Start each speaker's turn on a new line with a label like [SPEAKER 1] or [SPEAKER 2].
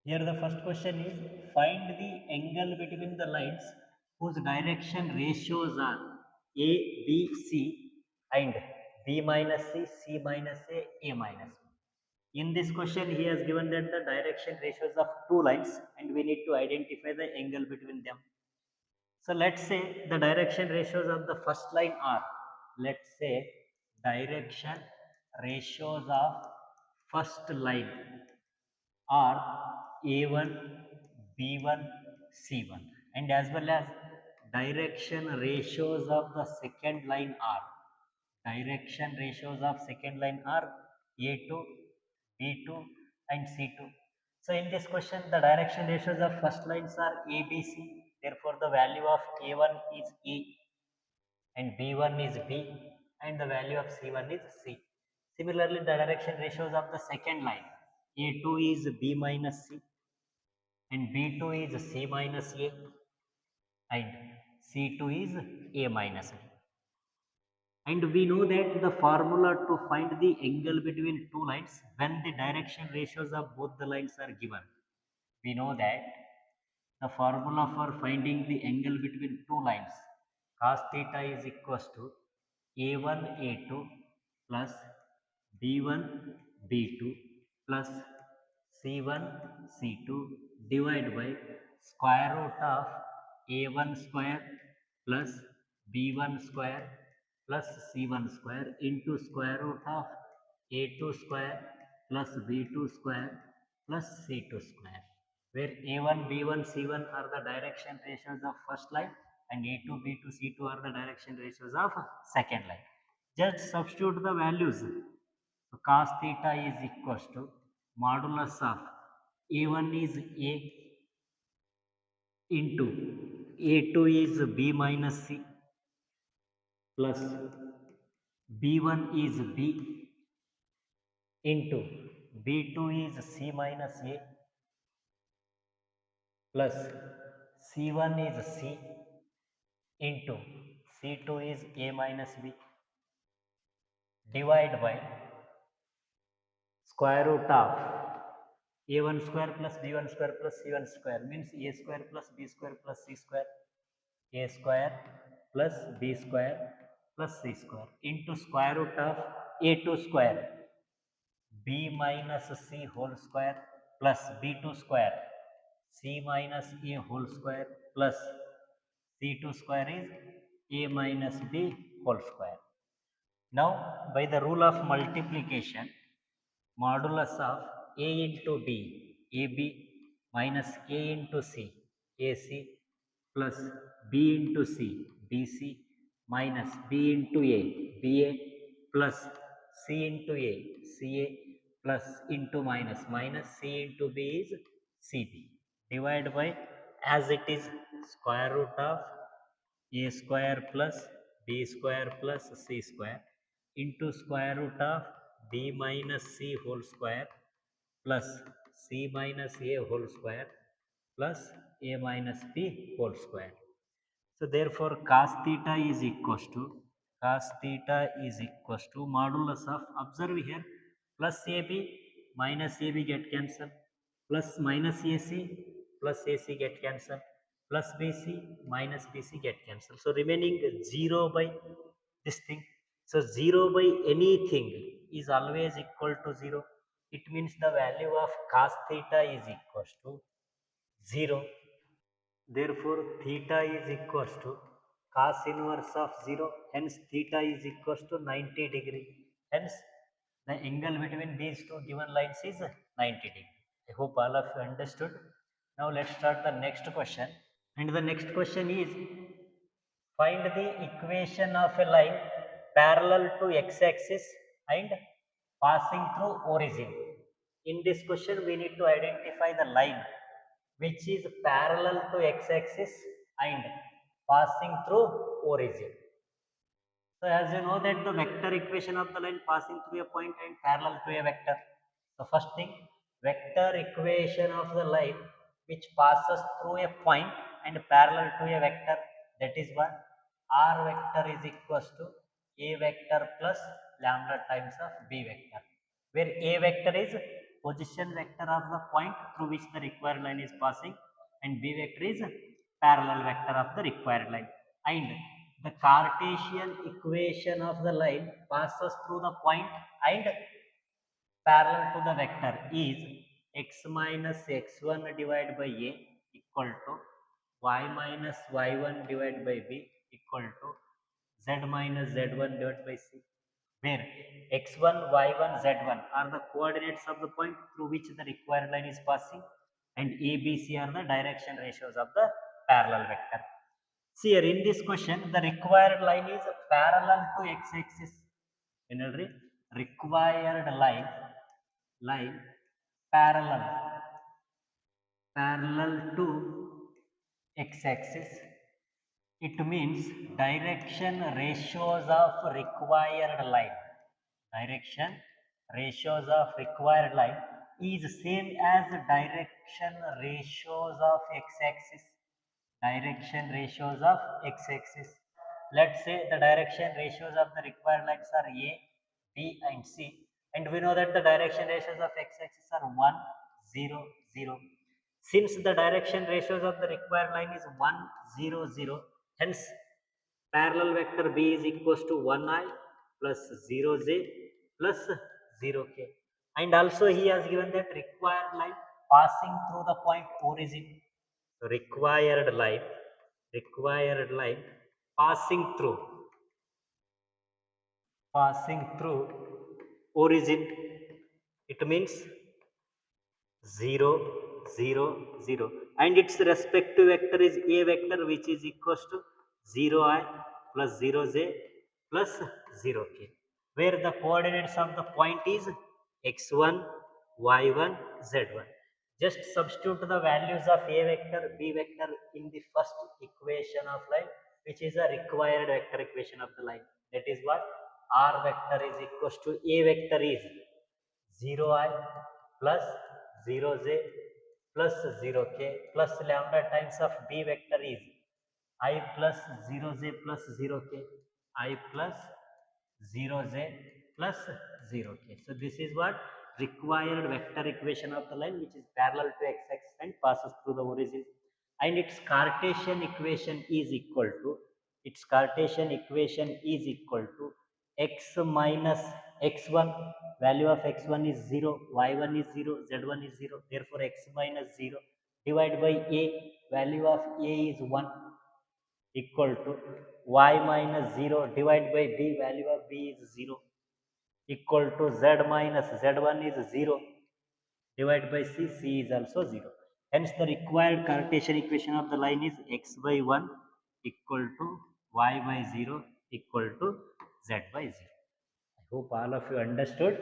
[SPEAKER 1] Here the first question is find the angle between the lines whose direction ratios are A, B, C and B minus C, C minus A minus B. In this question he has given that the direction ratios of two lines and we need to identify the angle between them. So let's say the direction ratios of the first line are, let's say direction ratios of first line are A1, B1, C1 and as well as direction ratios of the second line are, direction ratios of second line are A2, B2 and C2. So in this question the direction ratios of first lines are ABC, therefore the value of A1 is A and B1 is B and the value of C1 is C. Similarly, the direction ratios of the second line A2 is B minus C and B2 is C minus A and C2 is A minus B. And we know that the formula to find the angle between two lines when the direction ratios of both the lines are given. We know that the formula for finding the angle between two lines cos theta is equals to A1 A2 plus B1 B2 plus C1 C2 divided by square root of A1 square plus B1 square plus C1 square into square root of A2 square plus B2 square plus C2 square, where A1, B1, C1 are the direction ratios of first line and A2, B2, C2 are the direction ratios of second line. Just substitute the values. So cos theta is equals to modulus of A1 is A into A2 is B minus C plus B1 is B into B2 is C minus A plus C1 is C into C2 is A minus B divide by square root of A1 square plus B1 square plus C1 square means A square plus B square plus C square, A square plus B square plus C square into square root of A2 square B minus C whole square plus B2 square C minus A whole square plus C2 square is A minus B whole square. Now by the rule of multiplication, modulus of A into B, AB minus A into C, AC plus B into C, BC minus B into A, BA plus C into A, CA plus into minus minus C into B is CB divided by, as it is, square root of A square plus B square plus C square into square root of B minus C whole square plus C minus A whole square plus A minus B whole square. So therefore cos theta is modulus of, observe here, plus AB minus AB get cancelled, plus minus AC plus AC get cancelled, plus BC minus BC get cancelled. So remaining 0 by this thing. So 0 by anything is always equal to 0. It means the value of cos theta is equals to 0. Therefore, theta is equals to cos inverse of 0. Hence, theta is equals to 90 degree. Hence, the angle between these two given lines is 90 degree. I hope all of you understood. Now, let's start the next question. And the next question is, find the equation of a line parallel to x-axis and passing through origin. In this question, we need to identify the line which is parallel to x-axis and passing through origin. So as you know that the vector equation of the line passing through a point and parallel to a vector. The first thing, vector equation of the line which passes through a point and parallel to a vector, that is what r vector is equals to a vector plus lambda times of b vector, where a vector is position vector of the point through which the required line is passing, and B vector is parallel vector of the required line. And the Cartesian equation of the line passes through the point and parallel to the vector is x minus x1 divided by a equal to y minus y1 divided by b equal to z minus z1 divided by c, where x1, y1, z1 are the coordinates of the point through which the required line is passing, and a, b, c are the direction ratios of the parallel vector. See here in this question, the required line is parallel to x-axis. Required line parallel to x-axis. It means direction ratios of required line. Direction ratios of required line is same as direction ratios of x-axis. Direction ratios of x-axis. Let's say the direction ratios of the required lines are A, B and C, and we know that the direction ratios of x-axis are 1, 0, 0. Since the direction ratios of the required line is 1, 0, 0, hence parallel vector B is equals to 1i plus 0j plus 0k. And also he has given that required line passing through the point origin. Required line passing through origin. It means 0, 0, 0, and its respective vector is a vector, which is equals to 0i plus 0j plus 0k, where the coordinates of the point is x1, y1, z1. Just substitute the values of a vector, b vector in the first equation of line, which is a required vector equation of the line. That is what r vector is equals to a vector is 0i plus 0j plus 0k plus lambda times of b vector is I plus 0j plus 0k, I plus 0j plus 0k. So this is what required vector equation of the line, which is parallel to x-axis and passes through the origin. And its Cartesian equation is equal to x minus x1, value of x1 is 0, y1 is 0, z1 is 0, therefore x minus 0 divided by a, value of a is 1, equal to y minus 0 divided by b, value of b is 0, equal to z minus z1 is 0 divided by c, c is also 0. Hence the required Cartesian equation of the line is x by 1 equal to y by 0 equal to z by 0. I hope all of you understood.